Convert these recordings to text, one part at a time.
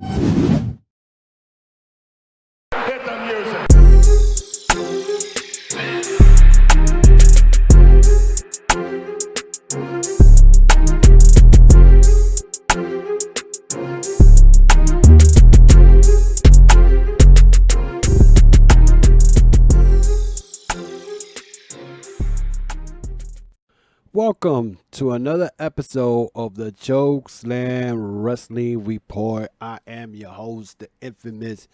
Hit the music. Welcome to another episode of the Chokeslam Wrestling Report. I am your host, the infamous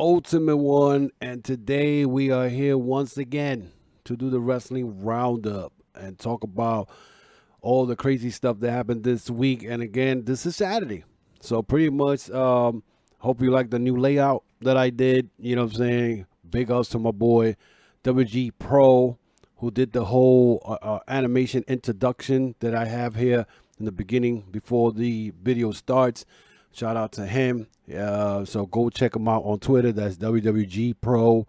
Ultimate One, and today we are here once again to do the wrestling roundup and talk about all the crazy stuff that happened this week. And again, this is Saturday, so pretty much hope you like the new layout that I did. You know what I'm saying? Big ups to my boy WG Pro, who did the whole animation introduction that I have here in the beginning before the video starts. Shout out to him. So go check him out on Twitter. That's WWG Pro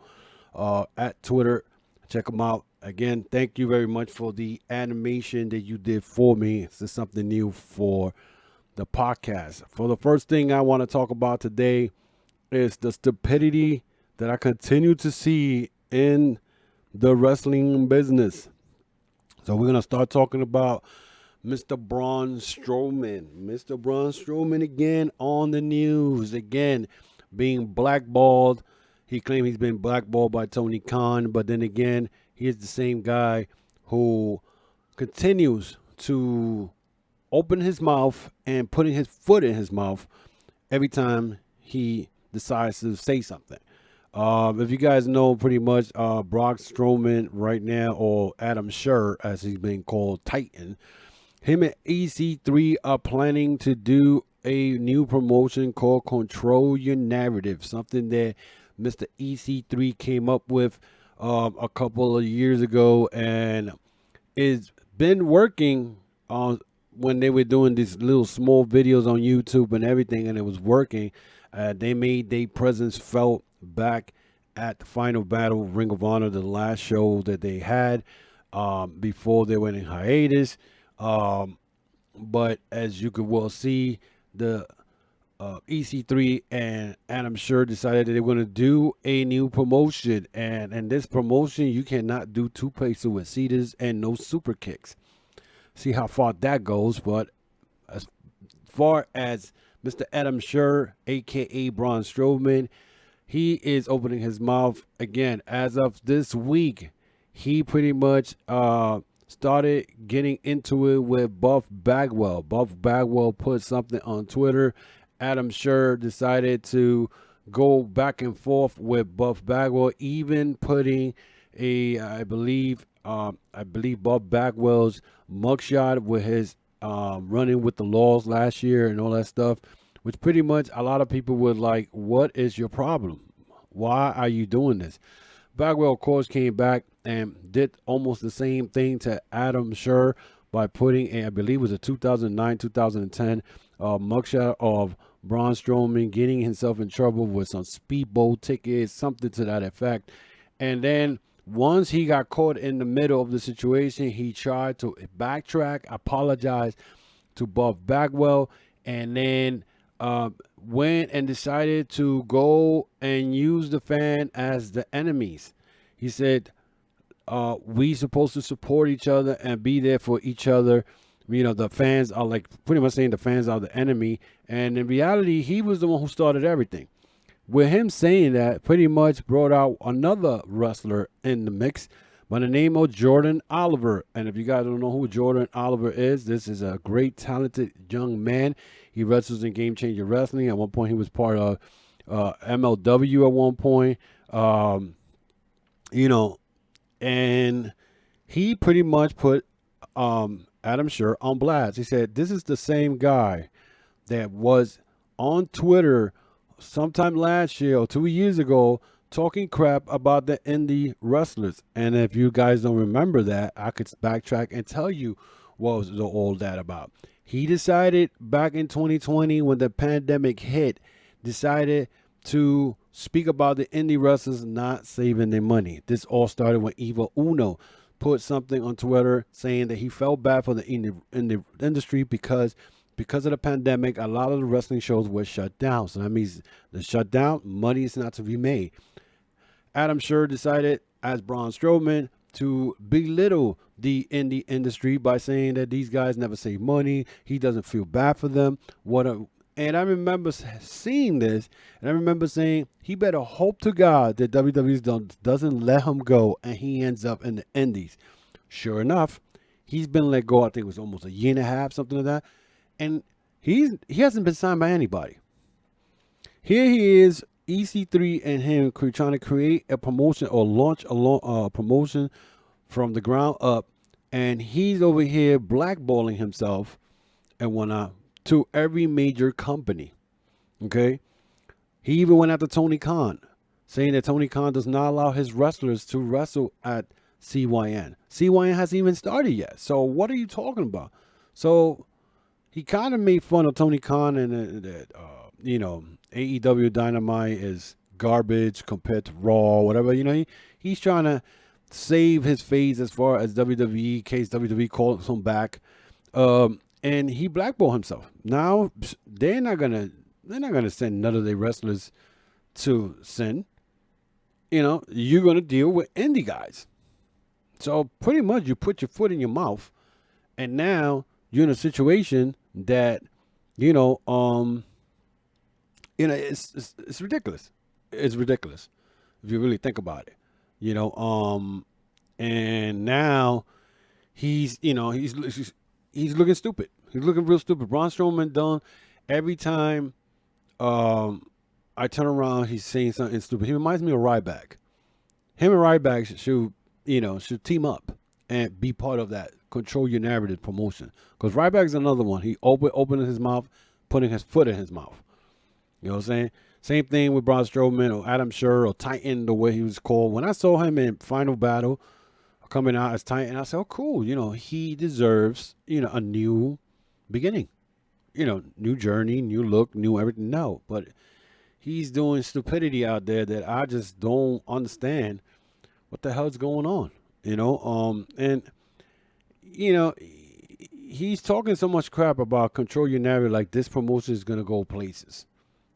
at Twitter. Check him out. Again, thank you very much for the animation that you did for me. This is something new for the podcast. For the first thing I want to talk about today is the stupidity that I continue to see in the wrestling business. So we're going to start talking about Mr. Braun Strowman. Mr. Braun Strowman again on the news, again being blackballed. He claimed he's been blackballed by Tony Khan, but then again, he is the same guy who continues to open his mouth and putting his foot in his mouth every time he decides to say something. If you guys know, pretty much Braun Strowman right now, or Adam Scherr as he's been called, Titan, him and EC3 are planning to do a new promotion called Control Your Narrative, something that Mr. EC3 came up with a couple of years ago, and it's been working on when they were doing these little small videos on YouTube and everything, and it was working. They made their presence felt back at the Final Battle Ring of Honor, the last show that they had before they went in hiatus. But as you could well see, the EC3 and Adam Scherr decided that they were going to do a new promotion, and this promotion, you cannot do two-place suicidas and no super kicks. See how far that goes. But as far as Mr. Adam Scherr, aka Braun Strowman, he is opening his mouth again. As of this week, he pretty much started getting into it with Buff Bagwell. Buff Bagwell put something on Twitter. Adam Scherr decided to go back and forth with Buff Bagwell, even putting I believe Buff Bagwell's mugshot with his running with the laws last year and all that stuff, which pretty much a lot of people were like, what is your problem? Why are you doing this? Bagwell, of course, came back and did almost the same thing to Adam Scherr by putting, I believe it was a 2009-2010 mugshot of Braun Strowman getting himself in trouble with some speedboat tickets, something to that effect. And then once he got caught in the middle of the situation, he tried to backtrack, apologize to Buff Bagwell, and then went and decided to go and use the fan as the enemies. He said, we supposed to support each other and be there for each other. You know, the fans are like pretty much saying the fans are the enemy. And in reality, he was the one who started everything. With him saying that, pretty much brought out another wrestler in the mix by the name of Jordan Oliver. And if you guys don't know who Jordan Oliver is, this is a great, talented young man. He wrestles in Game Changer Wrestling. At one point, he was part of MLW at one point. And he pretty much put Adam Scherr on blast. He said, this is the same guy that was on Twitter sometime last year or 2 years ago talking crap about the indie wrestlers. And if you guys don't remember that, I could backtrack and tell you what was all that about. He decided back in 2020 when the pandemic hit, decided to speak about the indie wrestlers not saving their money. This all started when Eva Uno put something on Twitter saying that he felt bad for the indie industry because because of the pandemic, a lot of the wrestling shows were shut down. So that means the shutdown, money is not to be made. Adam Scherr decided, as Braun Strowman, to belittle the indie industry by saying that these guys never save money. He doesn't feel bad for them. And I remember seeing this, and I remember saying he better hope to God that WWE doesn't let him go and he ends up in the indies. Sure enough, he's been let go. I think it was almost a year and a half, something like that. And he hasn't been signed by anybody. Here he is, EC3 and him trying to create a promotion or launch a promotion from the ground up, and he's over here blackballing himself and whatnot to every major company. Okay, he even went after Tony Khan, saying that Tony Khan does not allow his wrestlers to wrestle at CYN. CYN hasn't even started yet. So what are you talking about? So he kind of made fun of Tony Khan and that AEW Dynamite is garbage compared to Raw, whatever. He's trying to save his face as far as WWE, in case WWE calls him back. And he blackballed himself. Now they're not gonna send none of their wrestlers to send. You're gonna deal with indie guys. So pretty much you put your foot in your mouth, and now you're in a situation that it's ridiculous. It's ridiculous if you really think about it. And now he's looking stupid. He's looking real stupid. Braun Strowman done every time I turn around, he's saying something stupid. He reminds me of Ryback. Him and Ryback should team up and be part of that control your narrative promotion. Because Ryback's another one. He opening his mouth, putting his foot in his mouth. You know what I'm saying? Same thing with Braun Strowman or Adam Scherr or Titan, the way he was called. When I saw him in Final Battle coming out as Titan, I said, oh, cool. He deserves, a new beginning. New journey, new look, new everything. No, but he's doing stupidity out there that I just don't understand what the hell's going on. And he's talking so much crap about control your narrative, like this promotion is going to go places.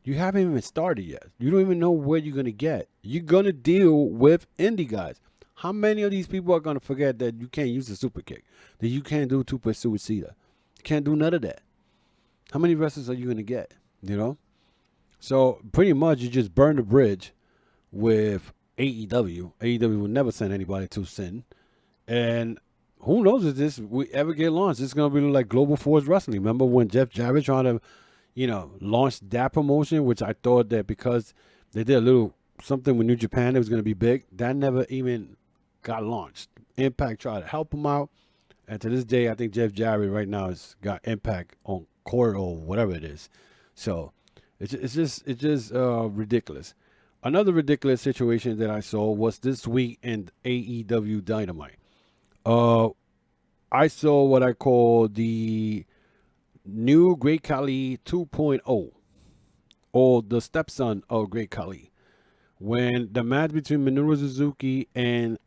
You haven't even started yet. You don't even know where you're going to get. You're going to deal with indie guys. How many of these people are going to forget that you can't use the super kick, that you can't do two-point suicida? You can't do none of that. How many wrestlers are you going to get? So pretty much you just burn the bridge with AEW. AEW will never send anybody to sin. And who knows if this will ever get launched. It's going to be like Global Force Wrestling. Remember when Jeff Jarrett trying to launched that promotion, which I thought that because they did a little something with New Japan, it was going to be big. That never even got launched. Impact tried to help him out. And to this day, I think Jeff Jarrett right now has got Impact on court or whatever it is. So it's just ridiculous. Another ridiculous situation that I saw was this week in AEW Dynamite. I saw what I call the new Great Khali 2.0, or the stepson of Great Khali, when the match between Manure Suzuki and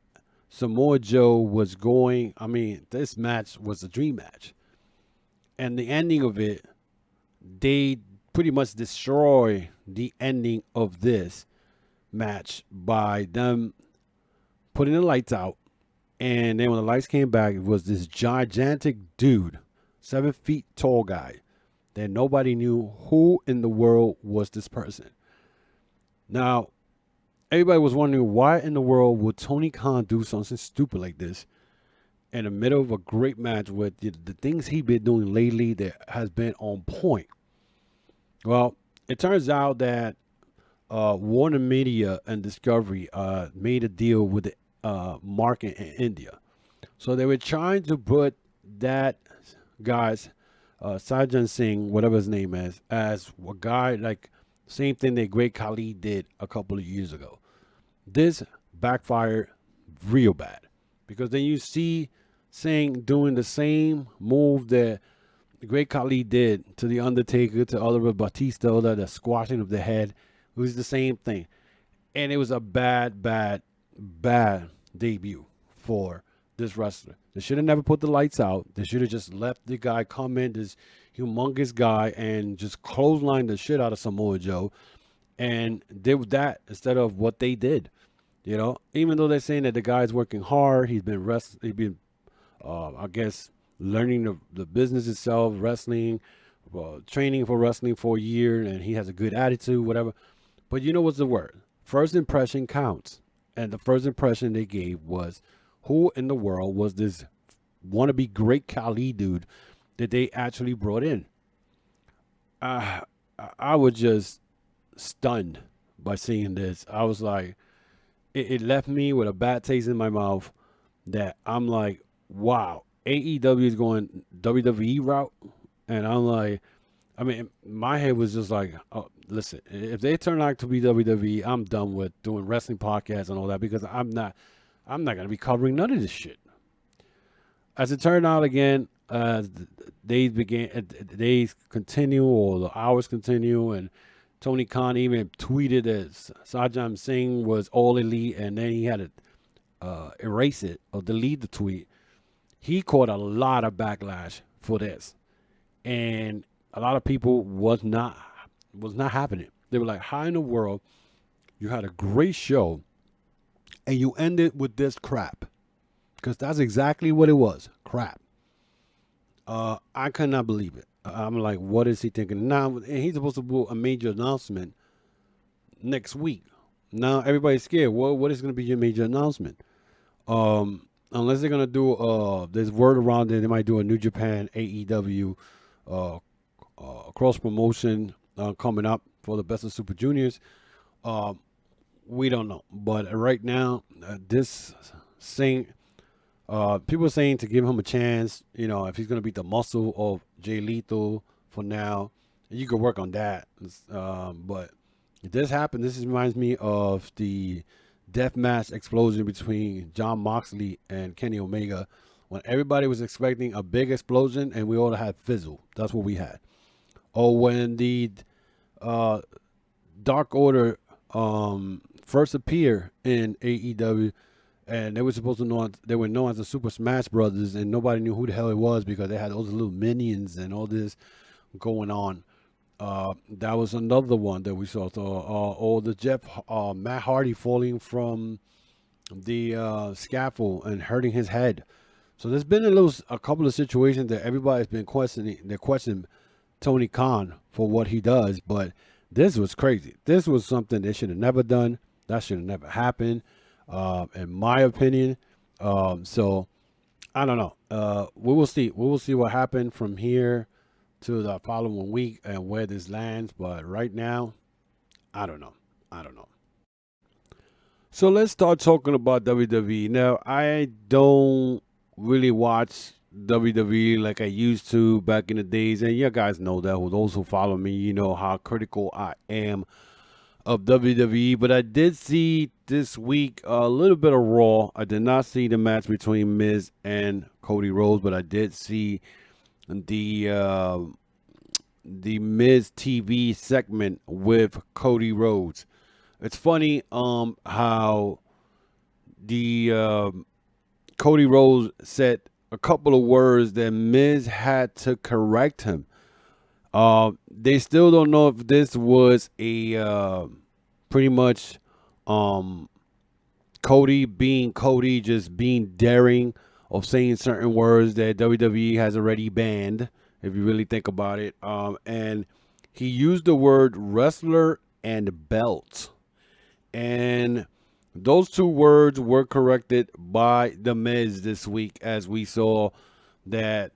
Samoa Joe was going. I mean, this match was a dream match, and the ending of it, they pretty much destroy the ending of this match by them putting the lights out, and then when the lights came back, it was this gigantic dude, 7 feet tall guy, that nobody knew who in the world was this person. Now, everybody was wondering why in the world would Tony Khan do something stupid like this in the middle of a great match with the things he's been doing lately that has been on point. Well, it turns out that Warner Media and Discovery made a deal with the market in India. So they were trying to put that guy's Satnam Singh, whatever his name is, as a guy like same thing that Great Khali did a couple of years ago. This backfired real bad, because then you see Singh doing the same move that Great Khali did to the Undertaker, to Oliver Batista, the squashing of the head. It was the same thing, and it was a bad debut for this wrestler. They should have never put the lights out. They should have just left the guy come in. humongous guy and just clotheslined the shit out of Samoa Joe and did that instead of what they did. You know, even though they're saying that the guy's working hard, he's been I guess learning the business itself, wrestling, training for wrestling for a year, and he has a good attitude, whatever. But you know what's the word? First impression counts. And the first impression they gave was, who in the world was this wannabe great Khali dude that they actually brought in? I was just stunned by seeing this. I was like, it left me with a bad taste in my mouth that I'm like, wow, AEW is going WWE route. And I'm like, I mean, my head was just like, oh, listen, if they turn out to be WWE, I'm done with doing wrestling podcasts and all that because I'm not going to be covering none of this shit. As it turned out, again, days continue or the hours continue, and Tony Khan even tweeted that Satnam Singh was all elite, and then he had to erase it or delete the tweet. He caught a lot of backlash for this, and a lot of people was not having it. They were like, how in the world you had a great show and you ended with this crap? Because that's exactly what it was, crap. I could not believe it. I'm like, what is he thinking now? And he's supposed to do a major announcement next week. Now everybody's scared. What is going to be your major announcement? Unless they're going to do there's word around there, they might do a New Japan AEW cross promotion coming up for the Best of Super Juniors. We don't know, but right now, this saying, people are saying to give him a chance. You know, if he's gonna beat the muscle of Jay Lethal for now, you could work on that. But if this happened, this reminds me of the deathmatch explosion between Jon Moxley and Kenny Omega, when everybody was expecting a big explosion and we all had fizzle. That's what we had. Or when the Dark Order first appeared in AEW, and they were supposed to know, they were known as the Super Smash Brothers, and nobody knew who the hell it was because they had all the little minions and all this going on. That was another one that we saw. So, or the Matt Hardy falling from the scaffold and hurting his head. So there's been a couple of situations that everybody's been questioning. They're questioning Tony Khan for what he does, but this was crazy. This was something they should have never done. That should have never happened, in my opinion. So I don't know. We will see. We will see what happened from here to the following week and where this lands. But right now, I don't know. So let's start talking about WWE. Now, I don't really watch WWE like I used to back in the days, and you guys know that. Those who follow me, you know how critical I am of WWE. But I did see this week a little bit of Raw. I did not see the match between Miz and Cody Rhodes, but I did see the Miz TV segment with Cody Rhodes. It's funny how the Cody Rhodes said a couple of words that Miz had to correct him. They still don't know if this was a pretty much Cody being Cody, just being daring of saying certain words that WWE has already banned, if you really think about it. And he used the word wrestler and belt. And those two words were corrected by The Miz this week, as we saw that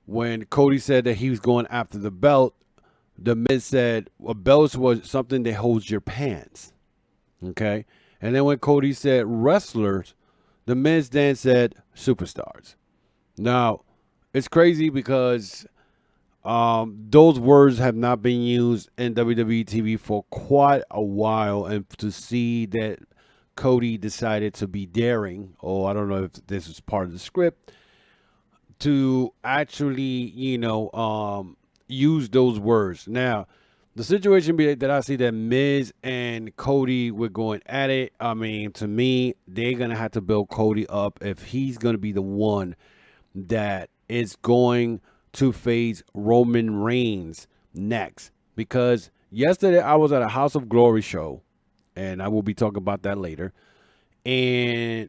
when Cody said that he was going after the belt, The Miz said a belt was something that holds your pants. Okay? And then when Cody said wrestlers, The Miz then said superstars. Now, it's crazy because those words have not been used in WWE TV for quite a while, and to see that Cody decided to be daring, or I don't know if this was part of the script, to actually, use those words. Now, the situation that I see that Miz and Cody were going at it, I mean, to me, they're going to have to build Cody up if he's going to be the one that is going to face Roman Reigns next. Because yesterday I was at a House of Glory show, and I will be talking about that later. And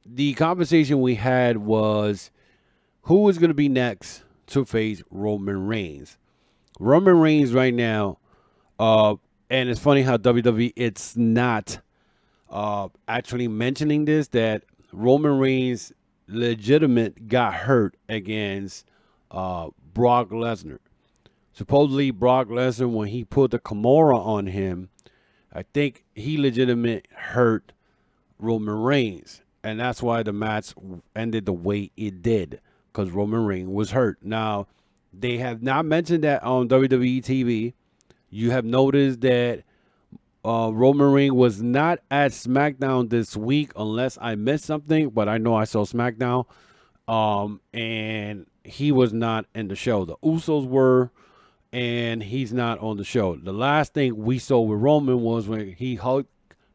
the conversation we had was who is going to be next to face Roman Reigns. Roman Reigns right now, and it's funny how WWE, it's not actually mentioning this, that Roman Reigns legitimate got hurt against Brock Lesnar. Supposedly Brock Lesnar, when he put the Kimura on him, I think he legitimate hurt Roman Reigns. And that's why the match ended the way it did, because Roman Reigns was hurt. Now, they have not mentioned that on WWE TV. You have noticed that Roman Reigns was not at SmackDown this week, unless I missed something, but I know I saw SmackDown. And he was not in the show. The Usos were, and he's not on the show. The last thing we saw with Roman was when he hugged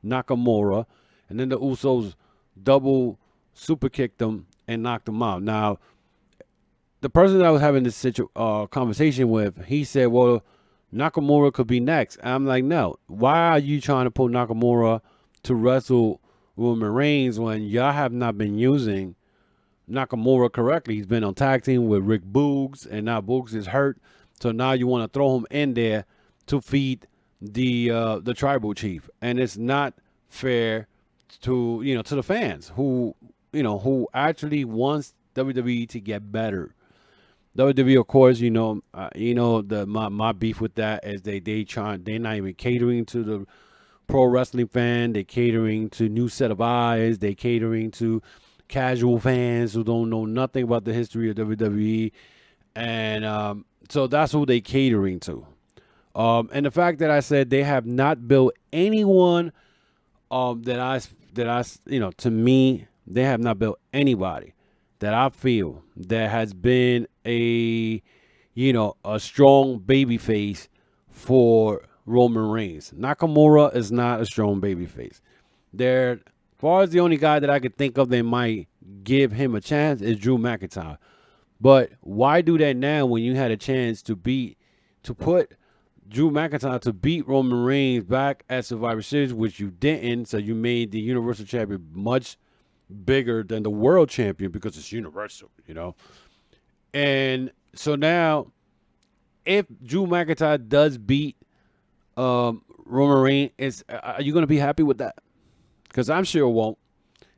Nakamura, and then the Usos double super kicked him and knocked him out. Now, the person that I was having this conversation with, he said, well, Nakamura could be next. And I'm like, no. Why are you trying to put Nakamura to wrestle Roman Reigns when y'all have not been using Nakamura correctly? He's been on tag team with Rick Boogs, and now Boogs is hurt. So now you want to throw him in there to feed the tribal chief. And it's not fair to the fans who actually wants WWE to get better. WWE, of course, my beef with that is they're not even catering to the pro wrestling fan. They're catering to new set of eyes. They're catering to casual fans who don't know nothing about the history of WWE, and so that's who they catering to. And the fact that I said they have not built anyone to me, they have not built anybody that I feel that has been a strong baby face for Roman Reigns. Nakamura is not a strong baby face. As far as the only guy that I could think of that might give him a chance is Drew McIntyre. But why do that now when you had a chance to put Drew McIntyre to beat Roman Reigns back at Survivor Series, which you didn't, so you made the Universal Champion much bigger than the World Champion because it's Universal, And so now, if Drew McIntyre does beat Roman Reigns, are you going to be happy with that? Because I'm sure it won't.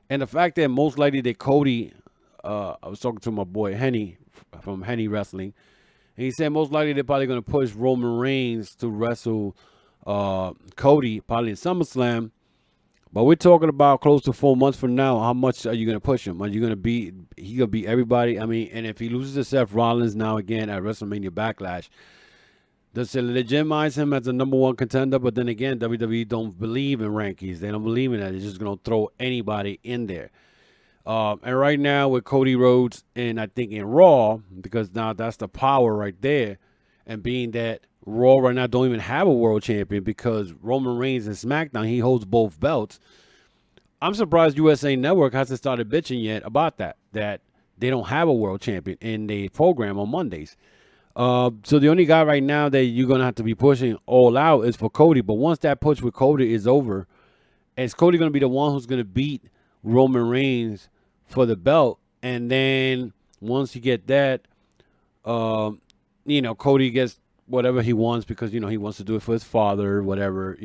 And the fact that most likely that Cody, I was talking to my boy Henny from Henny Wrestling, and he said most likely they're probably going to push Roman Reigns to wrestle Cody probably in SummerSlam. But we're talking about close to 4 months from now. How much are you going to push him? Are you going to beat? He going to beat everybody? I mean, and if he loses to Seth Rollins now again at WrestleMania Backlash, does it legitimize him as a number one contender? But then again, WWE don't believe in rankings. They don't believe in that. They're just going to throw anybody in there. And right now with Cody Rhodes and I think in Raw, because now that's the power right there, and being that Raw right now don't even have a world champion because Roman Reigns and SmackDown, he holds both belts. I'm surprised USA Network hasn't started bitching yet about that they don't have a world champion in the program on Mondays. So the only guy right now that you're going to have to be pushing all out is for Cody. But once that push with Cody is over, is Cody going to be the one who's going to beat Roman Reigns for the belt? And then once you get that, Cody gets whatever he wants because, he wants to do it for his father, whatever,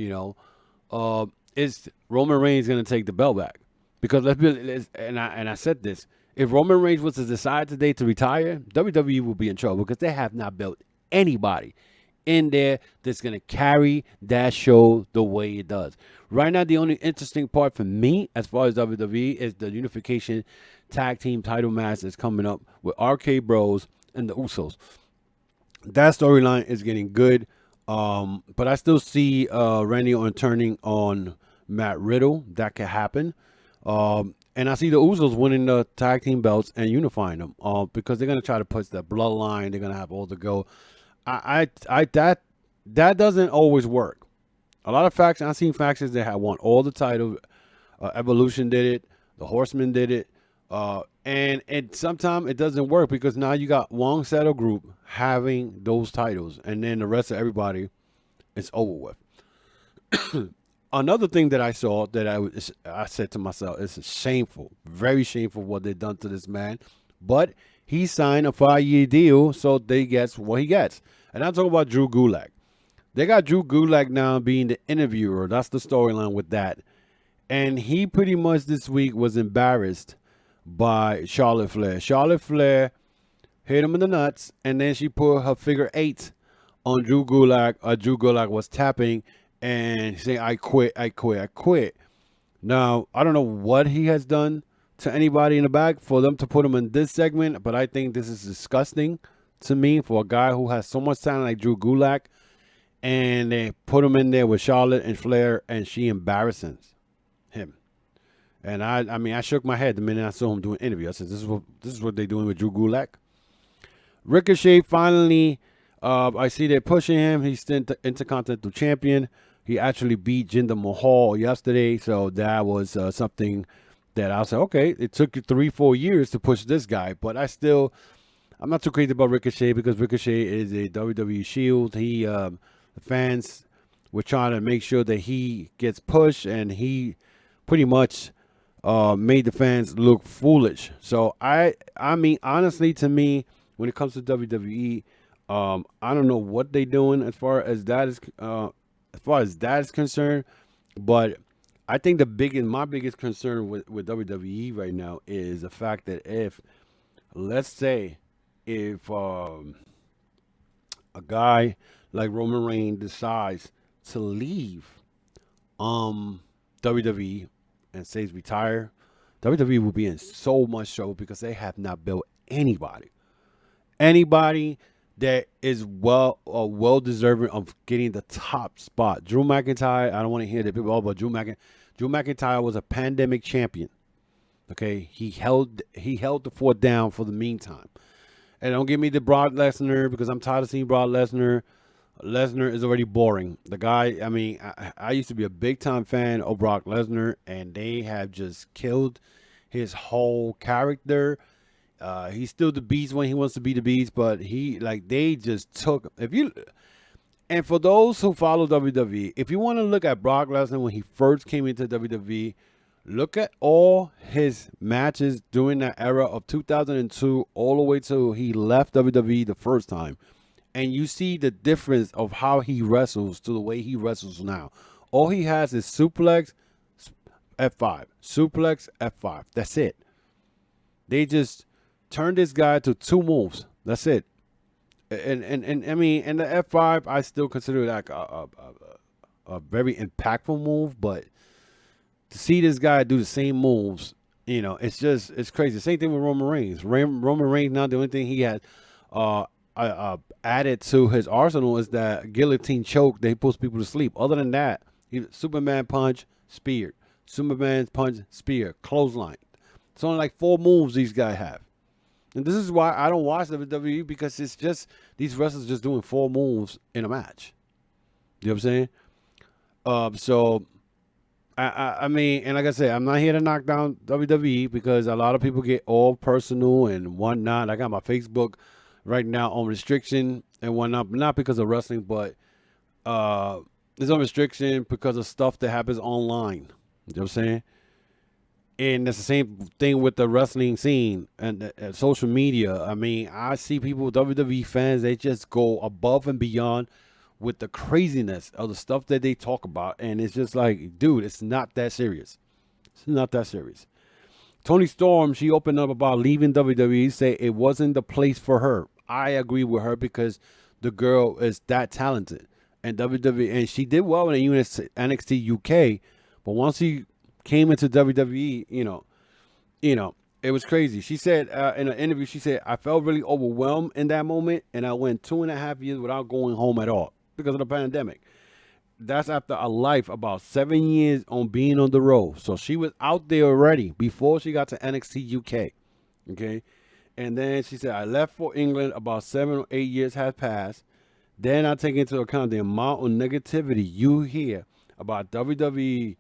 is Roman Reigns going to take the belt back? Because I said this, if Roman Reigns was to decide today to retire, WWE will be in trouble because they have not built anybody in there that's going to carry that show the way it does. Right now, the only interesting part for me as far as WWE is the unification tag team title match that's coming up with RK Bros and the Usos. That storyline is getting good, but I still see Randy Orton turning on Matt Riddle. That could happen. And I see the Usos winning the tag team belts and unifying them because they're going to try to push the bloodline. They're going to have all the go. That doesn't always work. A lot of factions, I've seen factions that have won all the titles. Evolution did it. The Horsemen did it. And sometimes it doesn't work because now you got one settled group having those titles, and then the rest of everybody is over with. Another thing that I saw that I said to myself, it's shameful, very shameful what they've done to this man. But he signed a 5-year deal, so they gets what he gets. And I'm talking about Drew Gulak. They got Drew Gulak now being the interviewer. That's the storyline with that. And he pretty much this week was embarrassed by Charlotte Flair. Charlotte Flair hit him in the nuts, and then she put her figure 8 on Drew Gulak. Drew Gulak was tapping and saying, I quit, I quit, I quit. Now, I don't know what he has done to anybody in the back for them to put him in this segment, but I think this is disgusting to me for a guy who has so much talent like Drew Gulak, and they put him in there with Charlotte and Flair, and she embarrasses him. And I mean, I shook my head the minute I saw him doing an interview. I said, this is what they're doing with Drew Gulak. Ricochet finally, I see they're pushing him. He's still Intercontinental Champion. He actually beat Jinder Mahal yesterday, so that was something that I said, okay, it took you 3-4 years to push this guy, but I'm not too crazy about Ricochet because Ricochet is a WWE Shield. The fans were trying to make sure that he gets pushed, and he pretty much made the fans look foolish. So I mean, honestly, to me, when it comes to WWE, I don't know what they're doing as far as that is concerned, but I think my biggest concern with WWE right now is the fact that let's say, if a guy like Roman Reigns decides to leave WWE and says retire, WWE will be in so much trouble because they have not built anybody that is well deserving of getting the top spot. Drew McIntyre, I don't want to hear that people, but Drew McIntyre was a pandemic champion. Okay, he held the fort down for the meantime. And don't give me the Brock Lesnar because I'm tired of seeing Brock Lesnar. Lesnar is already boring. The guy, I mean, I used to be a big time fan of Brock Lesnar, and they have just killed his whole character. He's still the beast when he wants to be the beast, but they just took, and for those who follow WWE, if you want to look at Brock Lesnar when he first came into WWE, look at all his matches during that era of 2002 all the way till he left WWE the first time. And you see the difference of how he wrestles to the way he wrestles now. All he has is suplex, F5. Suplex, F5. That's it. They just turned this guy to 2 moves. That's it. And I mean, and the F5, I still consider it like a very impactful move, but to see this guy do the same moves, it's crazy. Same thing with Roman Reigns. Roman Reigns, now the only thing he had added to his arsenal is that guillotine choke that he puts people to sleep. Other than that, Superman punch, spear. Superman punch, spear, clothesline. It's only like 4 moves these guys have. And this is why I don't watch WWE, because it's just these wrestlers just doing 4 moves in a match. You know what I'm saying? So I mean, and like I said, I'm not here to knock down WWE because a lot of people get all personal and whatnot. I got my Facebook right now on restriction and whatnot, not because of wrestling, but it's on restriction because of stuff that happens online. You know what I'm saying? And it's the same thing with the wrestling scene and social media. I mean, I see people, WWE fans, they just go above and beyond with the craziness of the stuff that they talk about. And it's just like, dude, it's not that serious. It's not that serious. Toni Storm, she opened up about leaving WWE, say it wasn't the place for her. I agree with her because the girl is that talented. And WWE, and she did well in the NXT UK, but once she came into WWE, it was crazy. She said in an interview, she said, I felt really overwhelmed in that moment, and I went 2.5 years without going home at all because of the pandemic. That's after a life about 7 years on being on the road. So she was out there already before she got to NXT UK. Okay. And then she said, I left for England about 7 or 8 years had passed. Then I take into account the amount of negativity you hear about WWE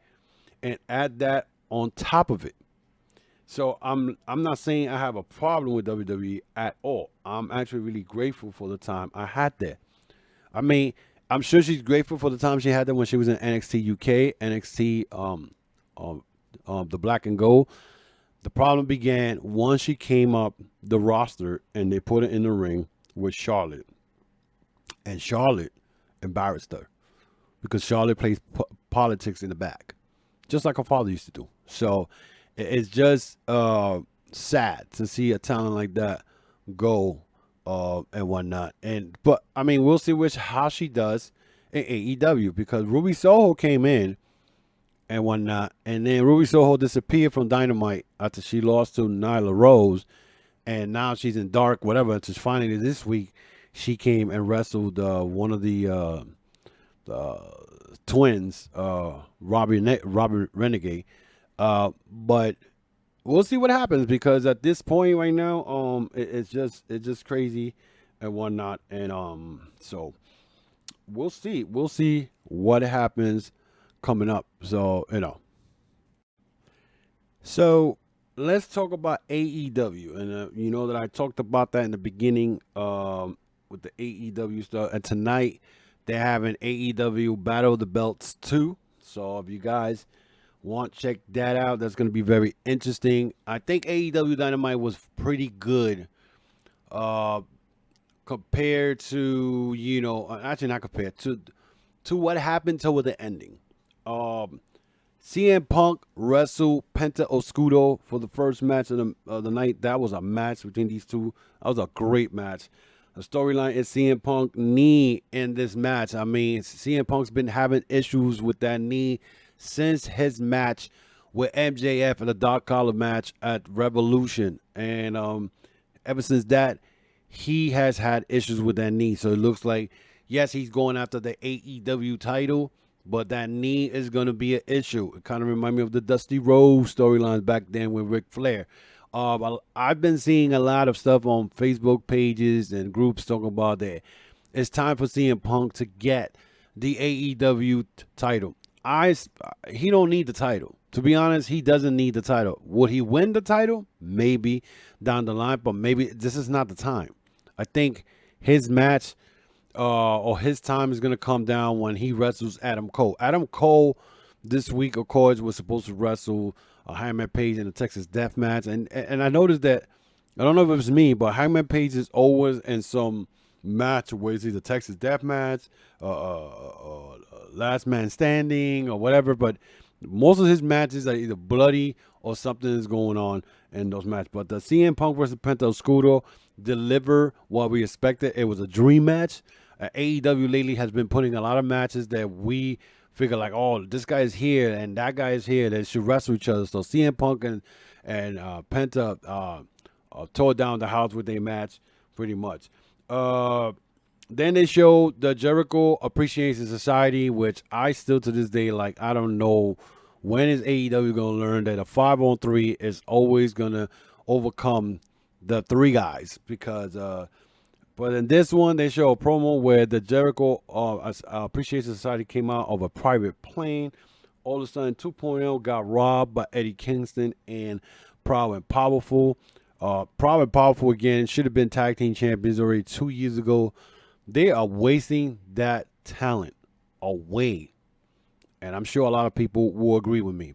and add that on top of it. So I'm not saying I have a problem with WWE at all. I'm actually really grateful for the time I had there. I mean, I'm sure she's grateful for the time she had there when she was in NXT UK, NXT um, the Black and Gold. The problem began once she came up the roster and they put her in the ring with Charlotte, and Charlotte embarrassed her because Charlotte plays politics in the back, just like her father used to do. So it's just sad to see a talent like that go and whatnot. But I mean, we'll see how she does in AEW because Ruby Soho came in and whatnot, and then Ruby Soho disappeared from Dynamite after she lost to Nyla Rose, and now she's in Dark, whatever. Until finally this week, she came and wrestled one of the twins, Robert Renegade. But we'll see what happens because at this point right now, it's just crazy and whatnot, and so we'll see. We'll see what happens coming up. So so let's talk about AEW, and you know that I talked about that in the beginning with the AEW stuff, and tonight they're having AEW Battle of the Belts 2. So if you guys want to check that out, that's going to be very interesting. I think AEW Dynamite was pretty good compared to, actually not compared to what happened toward the ending. CM Punk wrestled Penta Oscuro for the first match of the night. That was a match between these two. That was a great match. The storyline is CM Punk knee in this match. I mean, CM Punk's been having issues with that knee since his match with MJF in the Dark Collar match at Revolution. And ever since that, he has had issues with that knee. So it looks like, yes, he's going after the AEW title, but that knee is going to be an issue. It kind of reminds me of the Dusty Rhodes storylines back then with Ric Flair. I've been seeing a lot of stuff on Facebook pages and groups talking about that it's time for CM Punk to get the AEW title. He don't need the title. To be honest, he doesn't need the title. Would he win the title? Maybe down the line, but maybe this is not the time. I think his match or his time is going to come down when he wrestles Adam Cole. Adam Cole this week, of course, was supposed to wrestle Hangman Page in the Texas Death Match. And I noticed that, I don't know if it was me, but Hangman Page is always in some match where it's either Texas Death Match, Last Man Standing, or whatever. But most of his matches are either bloody or something is going on in those matches. But the CM Punk versus Penta Oscuro deliver what we expected. It was a dream match. AEW lately has been putting a lot of matches that we figure like, oh, this guy is here and that guy is here. They should wrestle each other. So CM Punk and Penta tore down the house with their match pretty much. Then they showed the Jericho Appreciation Society, which I still to this day, like, I don't know when is AEW going to learn that a 5-on-3 is always going to overcome the three guys because but in this one, they show a promo where the Jericho Appreciation Society came out of a private plane. All of a sudden, 2.0 got robbed by Eddie Kingston and Proud and Powerful. Proud and Powerful, again, should have been tag team champions already 2 years ago. They are wasting that talent away. And I'm sure a lot of people will agree with me.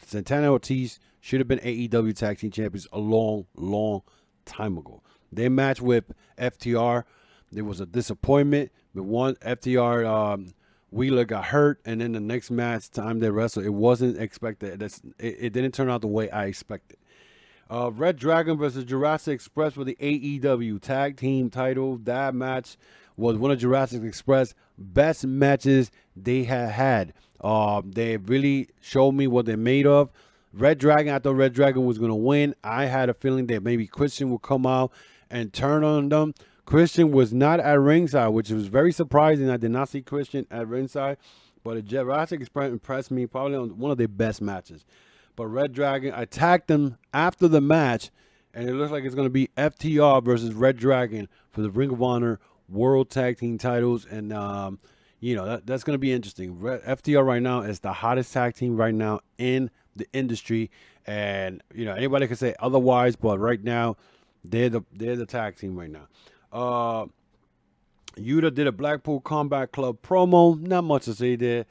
Santana Ortiz should have been AEW tag team champions a long, long time ago. Their match with FTR, there was a disappointment. But one FTR Wheeler got hurt, and then the next match time they wrestled, it wasn't expected. It didn't turn out the way I expected. Red Dragon versus Jurassic Express for the AEW tag team title. That match was one of Jurassic Express best matches they had. They really showed me what they're made of. Red Dragon, I thought Red Dragon was going to win. I had a feeling that maybe Christian would come out and turn on them. Christian was not at ringside, which was very surprising. I did not see Christian at ringside, but Jurassic Express impressed me probably on one of their best matches. But Red Dragon attacked them after the match, and it looks like it's going to be FTR versus Red Dragon for the Ring of Honor World Tag Team titles. And, that's going to be interesting. FTR right now is the hottest tag team right now in the industry, And anybody can say otherwise, but right now they're the tag team right now. Yuta did a Blackpool Combat Club promo. Not much to say there.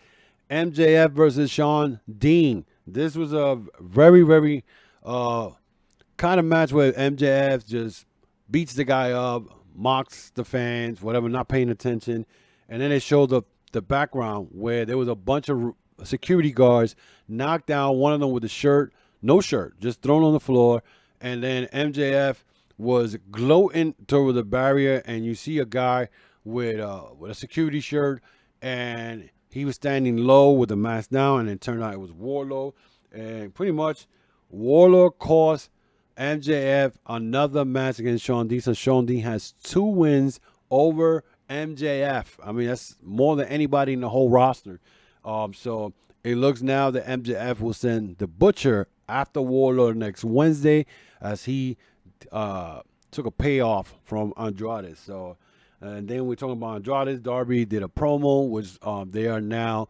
MJF versus Sean Dean. This was a very, very kind of match where MJF just beats the guy up, mocks the fans, whatever, not paying attention. And then they showed the background where there was a bunch of security guards knocked down, one of them with a shirt, no shirt, just thrown on the floor. And then MJF was gloating toward the barrier, and you see a guy with a security shirt, and he was standing low with the mask down, and it turned out it was Warlord. And pretty much Warlord cost MJF another match against Sean Dean. So Sean Dean has 2 wins over MJF. I mean, that's more than anybody in the whole roster. So it looks now that MJF will send the Butcher after Warlord next Wednesday, as he took a payoff from Andrade. So, and then we're talking about Andrade. Darby did a promo, which they are now,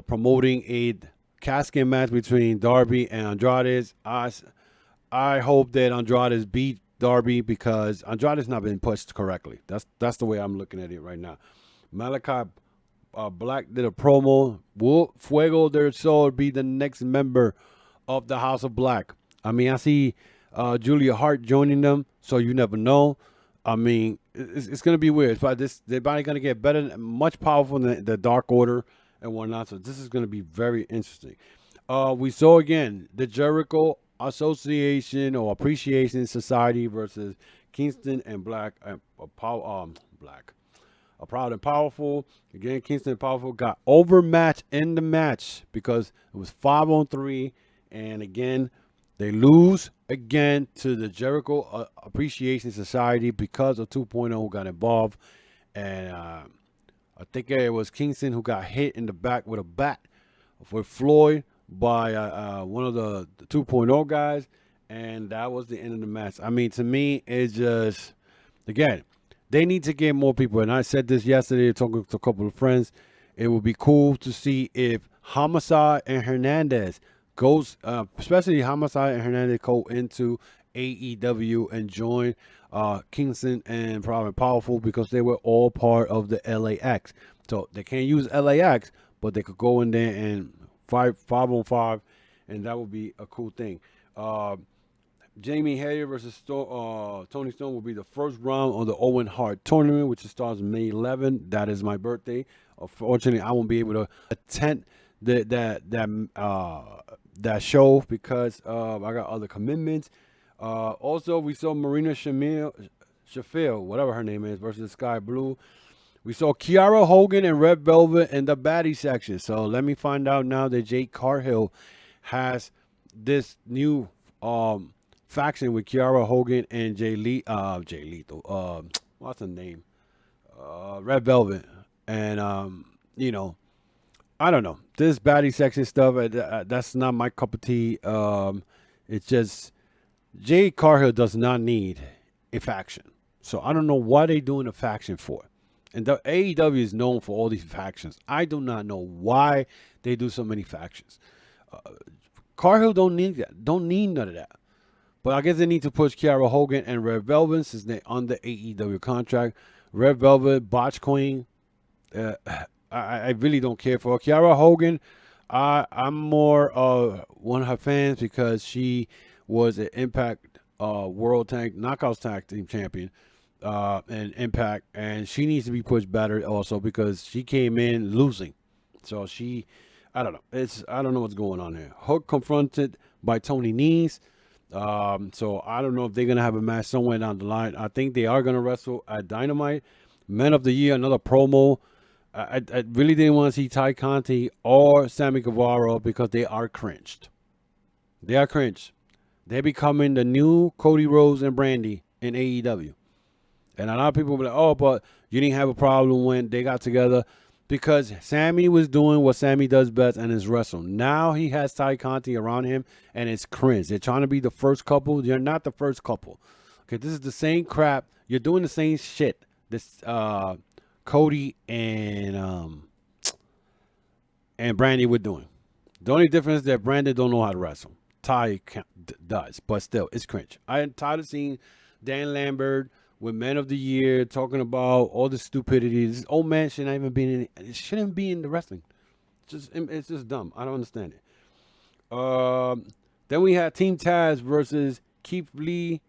promoting a casket match between Darby and Andrade. I hope that Andrade beat Darby, because Andrade's not been pushed correctly. That's the way I'm looking at it right now. Malachi Black did a promo. Will Fuego del Sol be the next member of the House of Black? I mean, I see Julia Hart joining them, so you never know. I mean, it's going to be weird. But they're probably going to get better, much powerful than the Dark Order and whatnot. So this is going to be very interesting. We saw again the Jericho Association or Appreciation Society versus Kingston and Black. Proud and Powerful. Again, Kingston and Powerful got overmatched in the match because it was 5-on-3, and again they lose again to the Jericho Appreciation Society because of 2.0 who got involved. And I think it was Kingston who got hit in the back with a bat for Floyd by one of the 2.0 guys. And that was the end of the match. I mean, to me, it's just, again, they need to get more people. And I said this yesterday, talking to a couple of friends. It would be cool to see if Homicide and Hernandez goes, especially Homicide and Hernandez, go into AEW and join Kingston and Proud and Powerful, because they were all part of the LAX. So they can't use LAX, but they could go in there and 5-on-5, and that would be a cool thing. Jamie Hayter versus Tony Storm will be the first round of the Owen Hart tournament, which starts May 11th. That is my birthday. Unfortunately, I won't be able to attend that show because I got other commitments. Also, we saw Marina Shafir, whatever her name is, versus Sky Blue. We saw Kiara Hogan and Red Velvet in the baddie section. So let me find out now that Jade Cargill has this new faction with Kiara Hogan and Jay Lethal. What's her name? Red Velvet. And, I don't know. This baddie section stuff, that's not my cup of tea. It's just, Jade Cargill does not need a faction. So I don't know why they doing a faction for. And the AEW is known for all these factions. I do not know why they do so many factions. Cargill don't need that. Don't need none of that. But I guess they need to push Kiara Hogan and Red Velvet since they're on the AEW contract. Red Velvet, Botch Queen. I really don't care for her. Kiara Hogan, I'm more one of her fans because she was an Impact World Knockouts Tag Team Champion and Impact, and she needs to be pushed better also because she came in losing. So I don't know. I don't know what's going on here. Hook confronted by Tony Nese. So I don't know if they're going to have a match somewhere down the line. I think they are going to wrestle at Dynamite. Men of the Year, another promo. I really didn't want to see Ty Conti or Sammy Guevara because they are cringed. They are cringed. They're becoming the new Cody Rhodes and Brandy in AEW. And a lot of people will be like, oh, but you didn't have a problem when they got together because Sammy was doing what Sammy does best and is wrestling. Now he has Ty Conti around him and it's cringe. They're trying to be the first couple. You're not the first couple. Okay, this is the same crap. You're doing the same shit. This Cody and Brandy were doing. The only difference is that Brandon don't know how to wrestle. Ty does, but still, it's cringe. I am tired of seeing Dan Lambert with Man of the Year talking about all the stupidity. This old man shouldn't even be in. It shouldn't be in the wrestling. It's just dumb. I don't understand it. Then we had Team Taz versus Keith Lee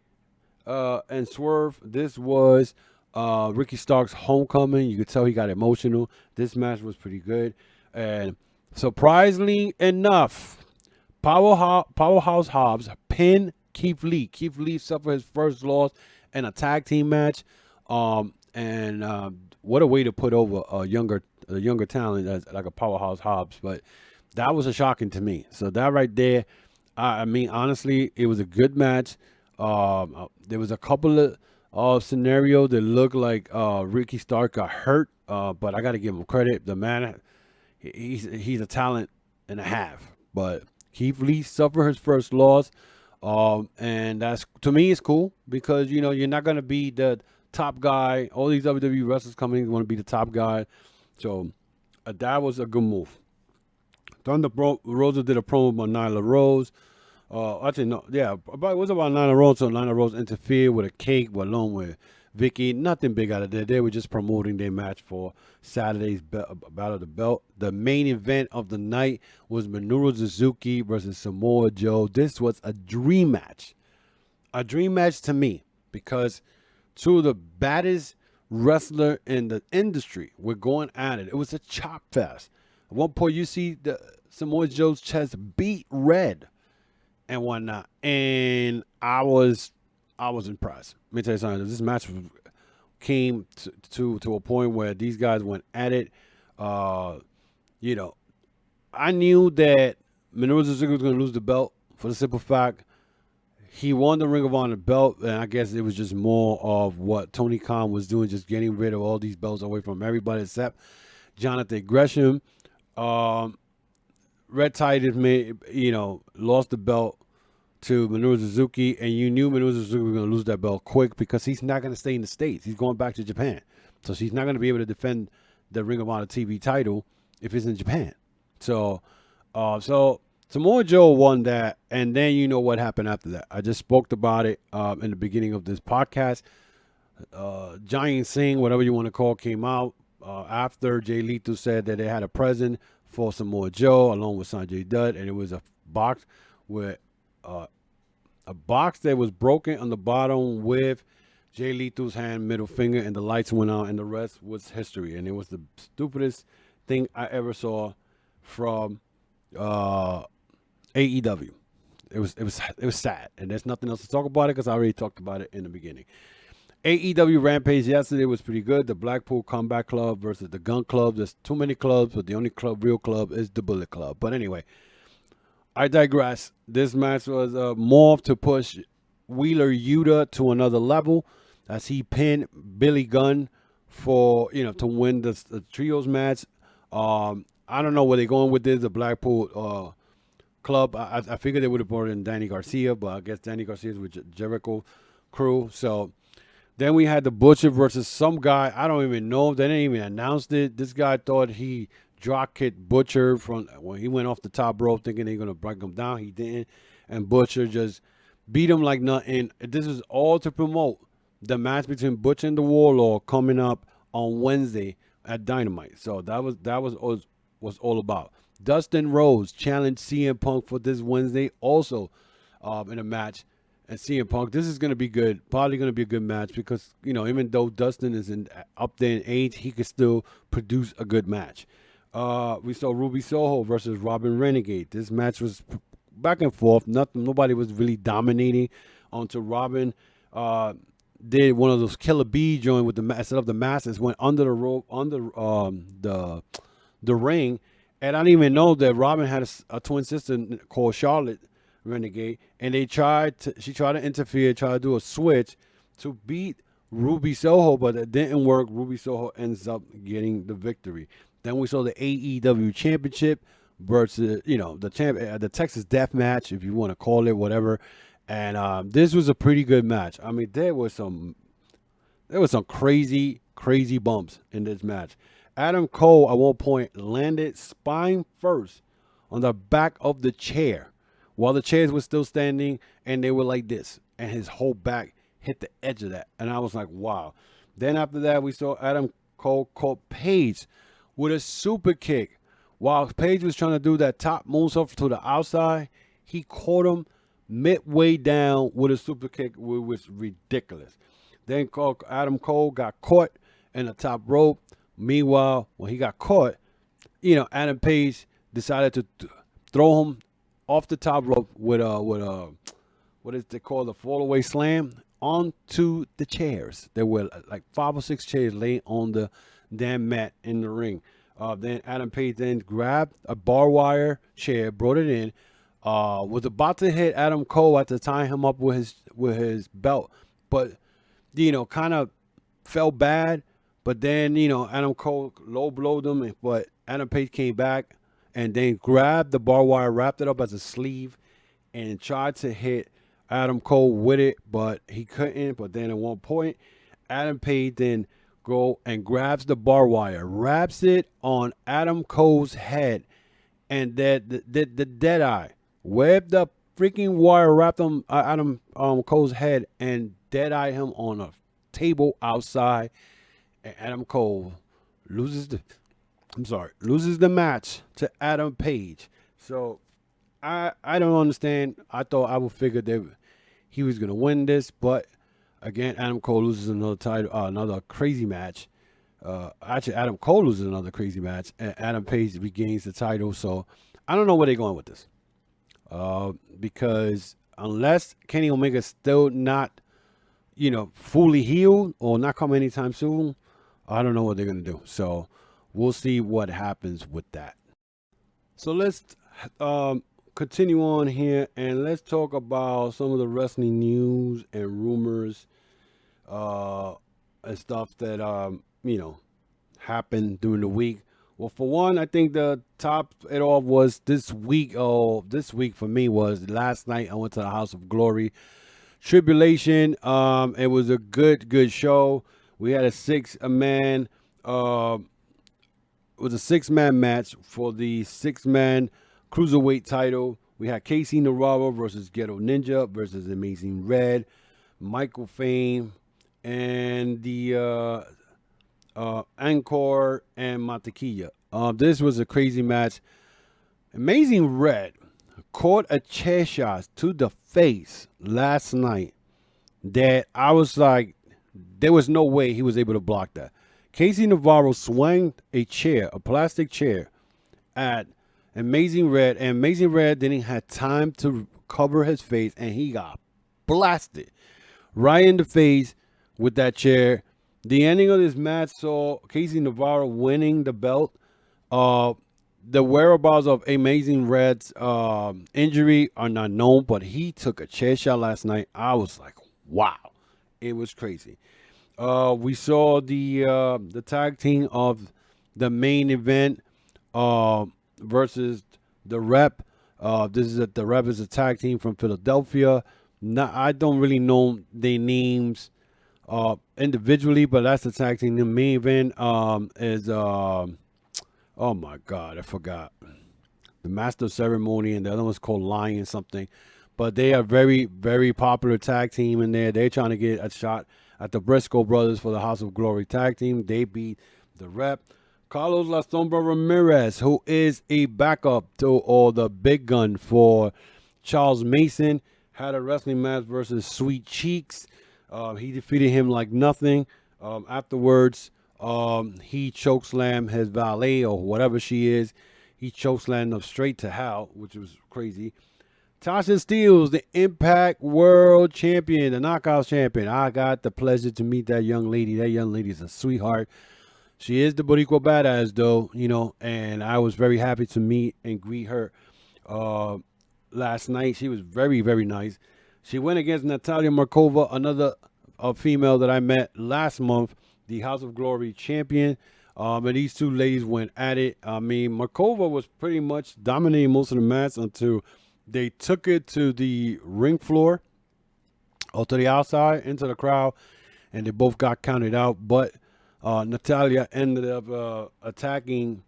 and Swerve. This was Ricky Stark's homecoming. You could tell he got emotional. This match was pretty good. And surprisingly enough, Powerhouse Hobbs pinned Keith Lee. Keith Lee suffered his first loss in a tag team match. What a way to put over a younger talent as like a Powerhouse Hobbs. But that was a shocking to me. So that right there, I mean, honestly, it was a good match. There was a couple of scenarios that looked like Ricky Stark got hurt, but I got to give him credit. The man, he's a talent and a half. But Keith Lee suffered his first loss, and that's, to me, it's cool because you're not gonna be the top guy. All these WWE wrestlers coming in want to be the top guy, so that was a good move. Thunder Rosa did a promo about Nyla Rose. Actually, no, yeah, but it was about Nyla Rose. So Nyla Rose interfered with a cake along with Vicky. Nothing big out of there. They were just promoting their match for Saturday's Battle of the Belt. The main event of the night was Minoru Suzuki versus Samoa Joe. This was a dream match. A dream match to me because two of the baddest wrestler in the industry were going at it. It was a chop fest. At one point, you see the Samoa Joe's chest beat red and whatnot, and I was impressed. Let me tell you something. This match came to a point where these guys went at it. I knew that Minoru Suzuki was going to lose the belt for the simple fact he won the Ring of Honor belt, and I guess it was just more of what Tony Khan was doing, just getting rid of all these belts away from everybody except Jonathan Gresham. Red Titus lost the belt to Minoru Suzuki, and you knew Minoru Suzuki was going to lose that belt quick because he's not going to stay in the States. He's going back to Japan. So he's not going to be able to defend the Ring of Honor TV title if it's in Japan. So Samoa Joe won that, and then you know what happened after that. I just spoke about it in the beginning of this podcast. Giant Singh, whatever you want to call, came out after Jay Lethal said that they had a present for Samoa Joe along with Sanjay Dutt, and it was a box with a box that was broken on the bottom with Jay Lethal's hand, middle finger, and the lights went out, and the rest was history. And it was the stupidest thing I ever saw from AEW. It was sad, and there's nothing else to talk about it because I already talked about it in the beginning. AEW Rampage yesterday was pretty good. The Blackpool Combat Club versus the Gun Club. There's too many clubs, but the only real club is the Bullet Club. But anyway, I digress. This match was more to push Wheeler Yuta to another level as he pinned Billy Gunn for to win the trios match. I don't know where they're going with this. The Blackpool club. I figured they would have brought in Danny Garcia, but I guess Danny Garcia's with Jericho crew. So then we had the Butcher versus some guy. I don't even know. They didn't even announce it. This guy thought he drop kicked Butcher from when he went off the top rope thinking they're going to break him down. He didn't. And Butcher just beat him like nothing. This is all to promote the match between Butcher and the Warlord coming up on Wednesday at Dynamite. So that was all about. Dustin Rhodes challenged CM Punk for this Wednesday also in a match. And CM Punk, this is going to be good. Probably going to be a good match because, even though Dustin is up there in age, he could still produce a good match. We saw Ruby Soho versus Robin Renegade. This match was back and forth. Nobody was really dominating until Robin did one of those Killer Bee joint with the set up the masses, went under the rope, under the ring. And I didn't even know that Robin had a twin sister called Charlotte Renegade, and she tried to interfere, tried to do a switch to beat Ruby Soho, but it didn't work. Ruby Soho ends up getting the victory. Then we saw the AEW Championship versus the Texas Death Match, if you want to call it whatever. And this was a pretty good match. I mean, there was some crazy bumps in this match. Adam Cole at one point landed spine first on the back of the chair while the chairs were still standing, and they were like this, and his whole back hit the edge of that. And I was like, wow. Then after that, we saw Adam Cole caught Paige with a super kick. While Paige was trying to do that top moonsault to the outside, he caught him midway down with a super kick, which was ridiculous. Then Adam Cole got caught in the top rope. Meanwhile, when he got caught, Adam Page decided to throw him off the top rope with what is they call the fall away slam onto the chairs. There were like 5 or 6 chairs laying on the damn mat in the ring. Then Adam Page then grabbed a barbed wire chair, brought it in, was about to hit Adam Cole after tying him up with his belt, but kind of felt bad. But then Adam Cole low blowed him, but Adam Page came back and then grabbed the barbed wire, wrapped it up as a sleeve, and tried to hit Adam Cole with it, but he couldn't. But then at one point, Adam Page then go and grabs the barbed wire, wraps it on Adam Cole's head, and the dead eye, webbed the freaking wire wrapped on Adam Cole's head and dead eye him on a table outside. And Adam Cole loses the match to Adam Page. So I don't understand. I thought I would figure that he was gonna win this, but again, Adam Cole loses another title, another crazy match. Actually, Adam Cole loses another crazy match, and Adam Page regains the title. So I don't know where they're going with this, because unless Kenny Omega's still not, fully healed or not coming anytime soon, I don't know what they're gonna do. So we'll see what happens with that. So let's continue on here, and let's talk about some of the wrestling news and rumors and stuff that happened during the week. Well, for one, I think the top it off was this week. Oh, this week for me was last night. I went to the House of Glory Tribulation. It was a good show. We had a 6-man. It was a 6-man match for the 6-man cruiserweight title. We had Casey Navarro versus Ghetto Ninja versus Amazing Red, Michael Fame, and the Encore and Mantequilla. This was a crazy match. Amazing Red caught a chair shot to the face last night that I was like, there was no way he was able to block that. Casey Navarro swung a chair, a plastic chair, at Amazing Red, and Amazing Red didn't have time to cover his face, and he got blasted right in the face with that chair. The ending of this match saw Casey Navarro winning the belt. The whereabouts of Amazing Red's injury are not known, but he took a chair shot last night. I was like, wow, it was crazy. We saw the tag team of the main event versus the Rep. The Rep is a tag team from Philadelphia. I don't really know their names individually, but that's the tag team. The main event is oh my God, I forgot. The Master of Ceremony, and the other one's called Lion something. But they are very, very popular tag team in there. They're trying to get a shot at the Briscoe brothers for the House of Glory tag team. They beat the Rep. Carlos La Sombra Ramirez, who is a backup to or the big gun for Charles Mason, had a wrestling match versus Sweet Cheeks. He defeated him like nothing. Afterwards, he chokeslammed his valet or whatever she is. He chokeslammed her straight to hell, which was crazy. Tasha Steelz, the Impact World Champion, the Knockouts Champion. I got the pleasure to meet that young lady. That young lady is a sweetheart. She is the Boricua Badass, though, and I was very happy to meet and greet her last night. She was very, very nice. She went against Natalia Markova, another female that I met last month, the House of Glory champion. And these two ladies went at it. I mean, Markova was pretty much dominating most of the match until they took it to the ring floor or to the outside into the crowd, and they both got counted out. But Natalia ended up attacking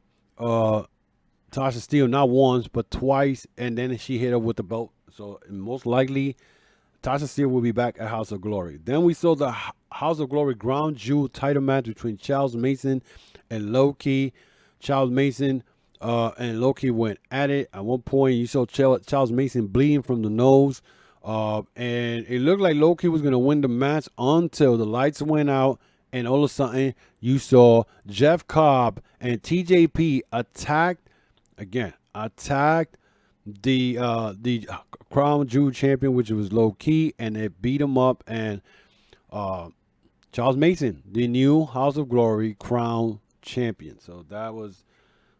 Tasha Steele not once but twice, and then she hit her with the belt. So most likely, Tasha Steele will be back at House of Glory. Then we saw the House of Glory Ground Jewel title match between Charles Mason and Low-Ki. Charles Mason and Low-Ki went at it. At one point, you saw Charles Mason bleeding from the nose. And it looked like Low-Ki was going to win the match until the lights went out. And all of a sudden, you saw Jeff Cobb and TJP attacked the Crown Jewel champion, which was Low-Ki, and they beat him up. And Charles Mason, the new House of Glory Crown champion. So that was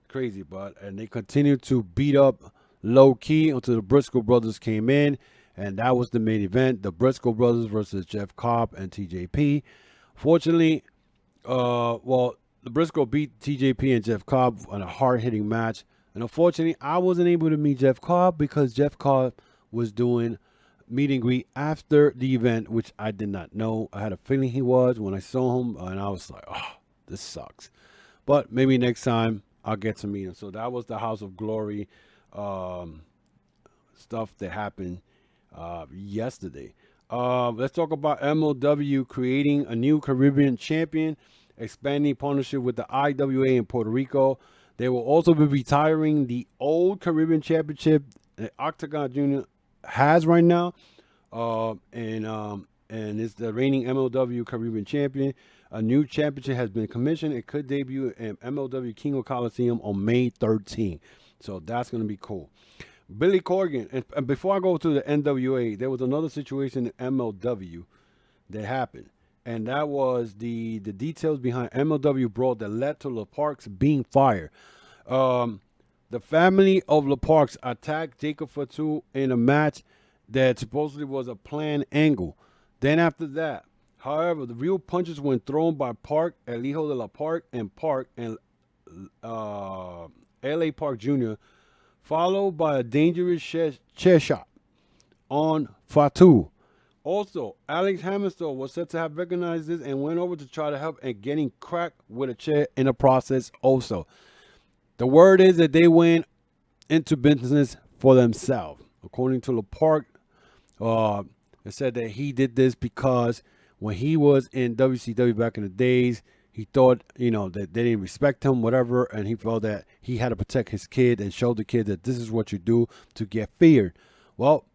crazy, and they continued to beat up Low-Ki until the Briscoe brothers came in, and that was the main event: the Briscoe brothers versus Jeff Cobb and TJP. Fortunately, the Briscoe beat TJP and Jeff Cobb on a hard-hitting match. And unfortunately, I wasn't able to meet Jeff Cobb because Jeff Cobb was doing meet and greet after the event, which I did not know. I had a feeling he was when I saw him, and I was like, oh, this sucks. But maybe next time I'll get to meet him. So that was the House of Glory stuff that happened yesterday. Let's talk about MLW creating a new Caribbean champion, expanding partnership with the IWA in Puerto Rico. They will also be retiring the old Caribbean championship that Octagon Jr. has right now, and it's the reigning MLW Caribbean champion. A new championship has been commissioned. It could debut in MLW King of Coliseum on May 13th. So that's going to be cool. Billy Corgan, and before I go to the NWA, there was another situation in MLW that happened. And that was the details behind MLW brawl that led to LaParks being fired. The family of LaParks attacked Jacob Fatu in a match that supposedly was a planned angle. Then after that, however, the real punches were thrown by Park, El Hijo de la Park, and L.A. Park Jr., followed by a dangerous chair shot on Fatu. Also, Alex Hammerstone was said to have recognized this and went over to try to help and getting cracked with a chair in the process also. The word is that they went into business for themselves. According to LaPark, it said that he did this because when he was in WCW back in the days, he thought, that they didn't respect him, whatever, and he felt that he had to protect his kid and show the kid that this is what you do to get feared. Well,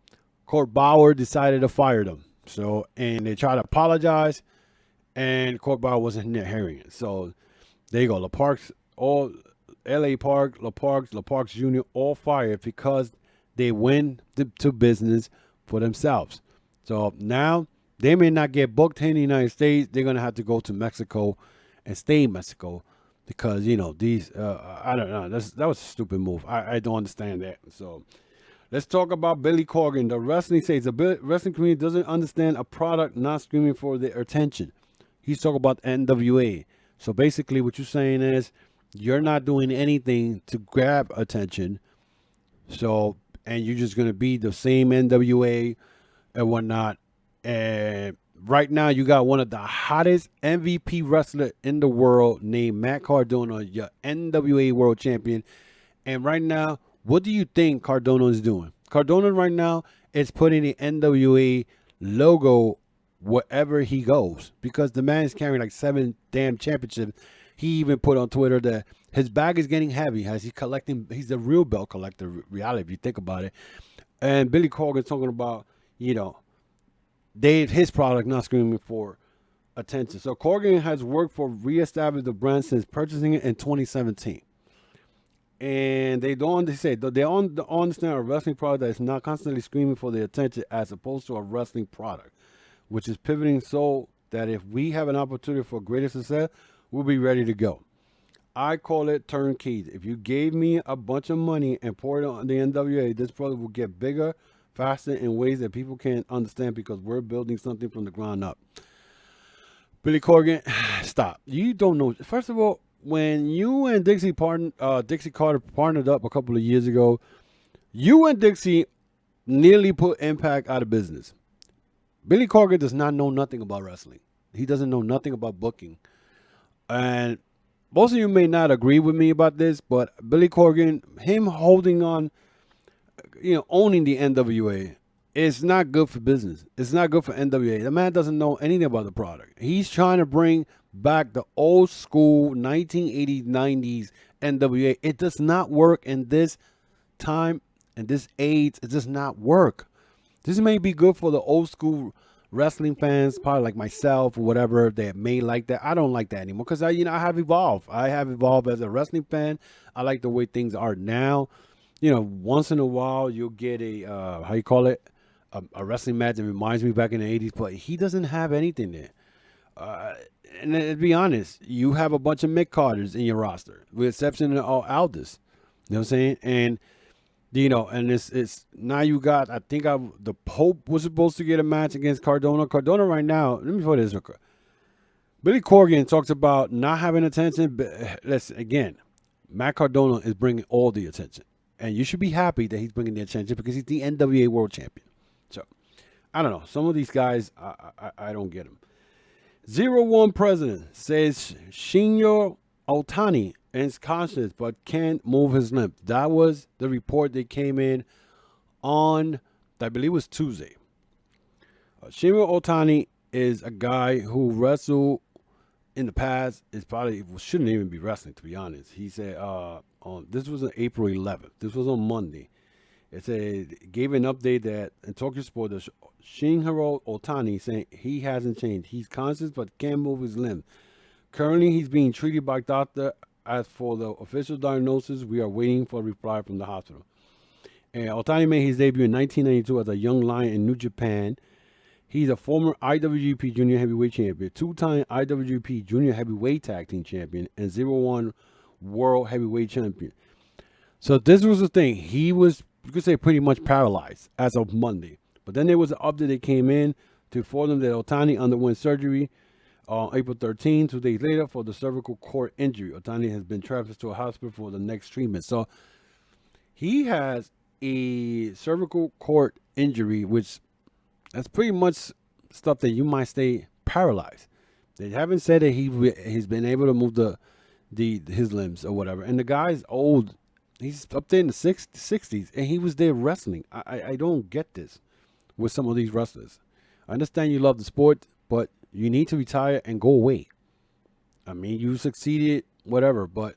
Court Bauer decided to fire them. So, and they tried to apologize, and Court Bauer wasn't hearing it. So, there you go. LaParks, all L.A. Park, LaParks Jr., all fired because they went to business for themselves. So, now they may not get booked in the United States. They're going to have to go to Mexico and stay in Mexico because, these, I don't know. That was a stupid move. I don't understand that. So, let's talk about Billy Corgan. The wrestling says the wrestling community doesn't understand a product not screaming for their attention. He's talking about NWA. So basically what you're saying is you're not doing anything to grab attention. So, and you're just going to be the same NWA and whatnot. And right now you got one of the hottest MVP wrestler in the world named Matt Cardona, your NWA world champion. And right now, what do you think Cardona is doing? Cardona right now is putting the NWA logo wherever he goes because the man is carrying like 7 damn championships. He even put on Twitter that his bag is getting heavy as he's a real belt collector, reality, if you think about it. And Billy Corgan talking about, his product not screaming for attention. So Corgan has worked for reestablish the brand since purchasing it in 2017. And they understand a wrestling product that is not constantly screaming for the attention as opposed to a wrestling product, which is pivoting so that if we have an opportunity for greater success, we'll be ready to go. I call it turnkey. If you gave me a bunch of money and poured it on the NWA, this product will get bigger, faster in ways that people can't understand because we're building something from the ground up. Billy Corgan, stop. You don't know. First of all, when you and Dixie Carter partnered up a couple of years ago, you and Dixie nearly put Impact out of business. Billy Corgan does not know nothing about wrestling. He doesn't know nothing about booking. And most of you may not agree with me about this, but Billy Corgan, him holding on, owning the NWA, it's not good for business. It's not good for NWA. The man doesn't know anything about the product. He's trying to bring back the old school 1980s, 90s NWA. It does not work in this time and this age. It does not work. This may be good for the old school wrestling fans, probably like myself or whatever, that may like that. I don't like that anymore because I have evolved. I have evolved as a wrestling fan. I like the way things are now. Once in a while you'll get a a wrestling match that reminds me back in the 80s, but he doesn't have anything there. And to be honest, you have a bunch of Mick Carters in your roster, with exception of Aldis. You know what I'm saying? And and it's now you got, I think the Pope was supposed to get a match against Cardona. Cardona right now, let me put this. Billy Corgan talks about not having attention, but again, Matt Cardona is bringing all the attention. And you should be happy that he's bringing the attention because he's the NWA World Champion. So, I don't know. Some of these guys, I don't get them. 01 President says Shinyo Otani is conscious but can't move his limb. That was the report that came in on, I believe it was Tuesday. Shinyo Otani is a guy who wrestled in the past. Shouldn't even be wrestling, to be honest. He said, this was on April 11th. This was on Monday. It gave an update that in Tokyo Sport, Shinhiro Otani saying he hasn't changed. He's conscious but can't move his limb. Currently, he's being treated by doctor. As for the official diagnosis, we are waiting for a reply from the hospital. And Otani made his debut in 1992 as a young lion in New Japan. He's a former IWGP Junior Heavyweight Champion, two-time IWGP Junior Heavyweight Tag Team Champion, and 01 World Heavyweight Champion. So this was the thing. He was, you could say, pretty much paralyzed as of Monday. But then there was an update that came in to inform them that Otani underwent surgery on April 13, 2 days later, for the cervical cord injury. Otani has been transferred to a hospital for the next treatment. So he has a cervical cord injury, which that's pretty much stuff that you might stay paralyzed. They haven't said that he's been able to move his limbs or whatever. And the guy's old. He's up there in the 60s, and he was there wrestling. I don't get this with some of these wrestlers. I understand you love the sport, but you need to retire and go away. I mean, you succeeded, whatever, but,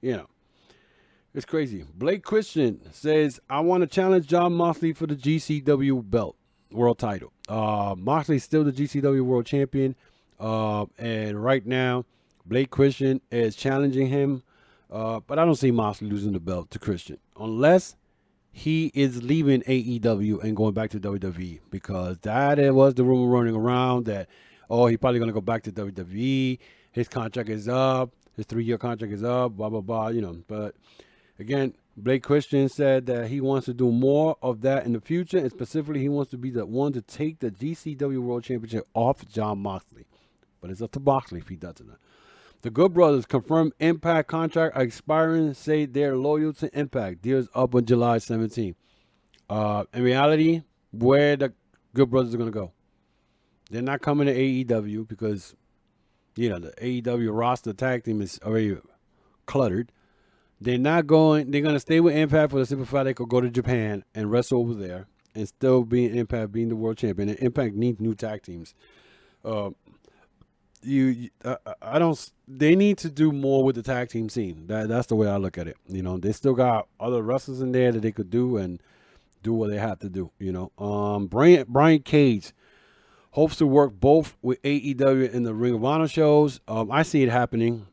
it's crazy. Blake Christian says, I want to challenge Jon Moxley for the GCW belt, world title. Moxley's still the GCW world champion, and right now, Blake Christian is challenging him, but I don't see Moxley losing the belt to Christian, unless he is leaving AEW and going back to WWE, because that was the rumor running around that, he's probably going to go back to WWE. His contract is up. His 3-year contract is up, blah, blah, blah, But, again, Blake Christian said that he wants to do more of that in the future, and specifically he wants to be the one to take the GCW World Championship off Jon Moxley. But it's up to Moxley if he does it. The Good Brothers confirmed Impact contract expiring, say they're loyal to Impact. Deals up on July 17th. In reality, where the Good Brothers are going to go? They're not coming to AEW because, the AEW roster tag team is already cluttered. They're going to stay with Impact for the simple fact they could go to Japan and wrestle over there and still be in Impact, being the world champion. And Impact needs new tag teams. They need to do more with the tag team scene. That's the way I look at it. They still got other wrestlers in there that they could do and do what they have to do. Brian Cage hopes to work both with AEW and the Ring of Honor shows. I see it happening.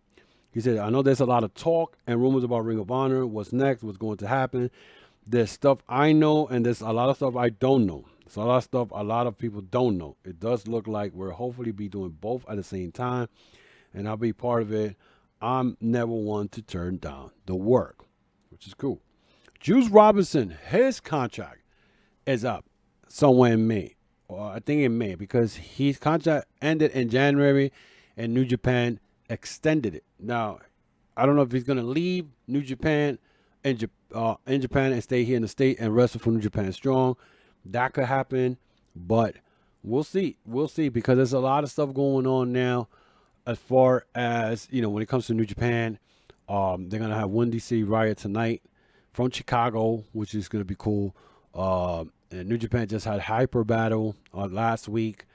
He said, I know there's a lot of talk and rumors about Ring of Honor. What's next? What's going to happen? There's stuff I know, and there's a lot of stuff I don't know. There's a lot of stuff a lot of people don't know. It does look like we'll hopefully be doing both at the same time, and I'll be part of it. I'm never one to turn down the work, which is cool. Juice Robinson, his contract is up somewhere in May. I think in May, because his contract ended in January and New Japan extended it. Now, I don't know if he's going to leave New Japan in Japan and stay here in the state and wrestle for New Japan Strong. That could happen, but we'll see. We'll see, because there's a lot of stuff going on now as far as, when it comes to New Japan, they're going to have Windy City Riot tonight from Chicago, which is going to be cool. And New Japan just had Hyper Battle last week.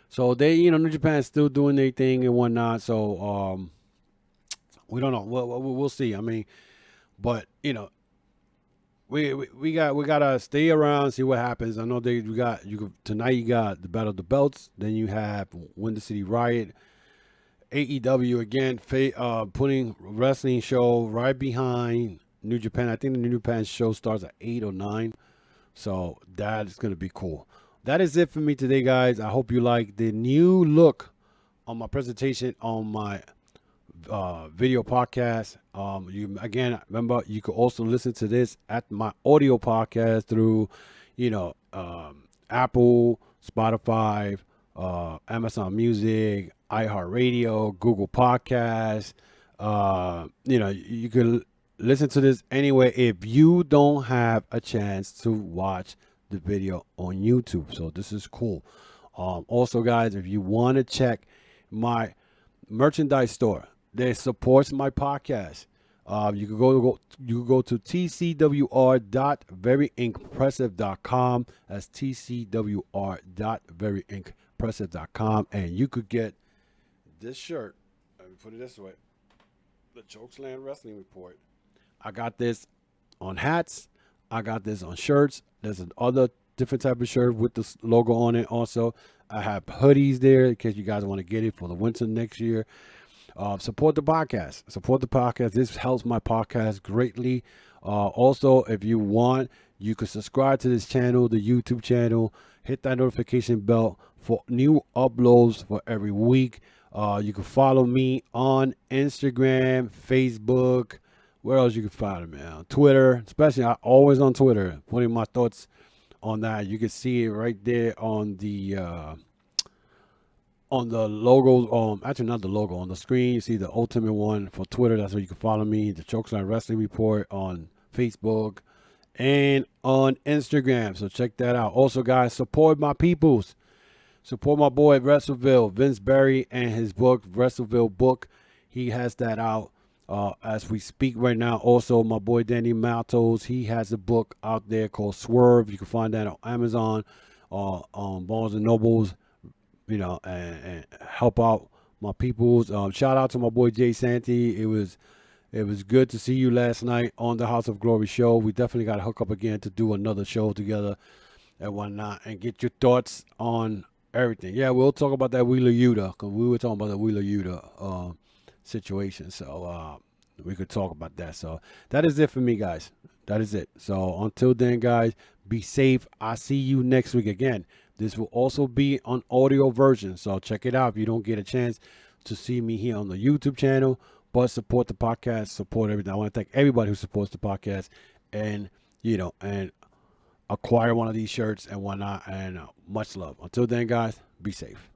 So New Japan is still doing their thing and whatnot. So we don't know. We'll see. I mean, but we gotta stay around, see what happens. I know tonight. You got the Battle of the Belts. Then you have Windy City Riot. AEW again, putting wrestling show right behind New Japan. I think the New Japan show starts at 8 or 9. So that is going to be cool. That is it for me today, guys. I hope you like the new look on my presentation on my video podcast. Remember, you can also listen to this at my audio podcast through, Apple, Spotify, Amazon Music, iHeartRadio, Google Podcasts. You can listen to this anyway if you don't have a chance to watch the video on YouTube. So this is cool. Also, guys, if you want to check my merchandise store that supports my podcast, you can go to tcwr.veryimpressive.com. That's tcwr.veryimpressive.com, and you could get this shirt. Let me put it this way: the Chokeslam Wrestling Report. I got this on hats. I got this on shirts. There's another different type of shirt with the logo on it. Also, I have hoodies there in case you guys want to get it for the winter next year. Support the podcast. Support the podcast. This helps my podcast greatly. Also, if you want, you can subscribe to this channel, the YouTube channel. Hit that notification bell for new uploads for every week. You can follow me on Instagram, Facebook. Where else you can find me? On Twitter, especially I'm always on Twitter, putting my thoughts on that. You can see it right there on the logo. Actually, not the logo on the screen. You see the ultimate one for Twitter. That's where you can follow me. The Chokeslam Wrestling Report on Facebook and on Instagram. So check that out. Also, guys, support my peoples. Support my boy Wrestleville, Vince Berry, and his book, Wrestleville Book. He has that out as we speak right now. Also, my boy Danny Maltos, he has a book out there called Swerve. You can find that on Amazon, on Barnes and Nobles, and help out my peoples. Shout out to my boy Jay Santee. It was good to see you last night on the House of Glory show. We definitely got to hook up again to do another show together and whatnot, and get your thoughts on everything. Yeah, we'll talk about that Wheeler Yuta, because we were talking about the Wheeler Yuta situation. So we could talk about that. So that is it for me, guys. That is it. So until then, guys, be safe. I'll see you next week again. This will also be on audio version, so check it out if you don't get a chance to see me here on the YouTube channel. But support the podcast, support everything. I want to thank everybody who supports the podcast, and and acquire one of these shirts and whatnot. And much love. Until then, guys, be safe.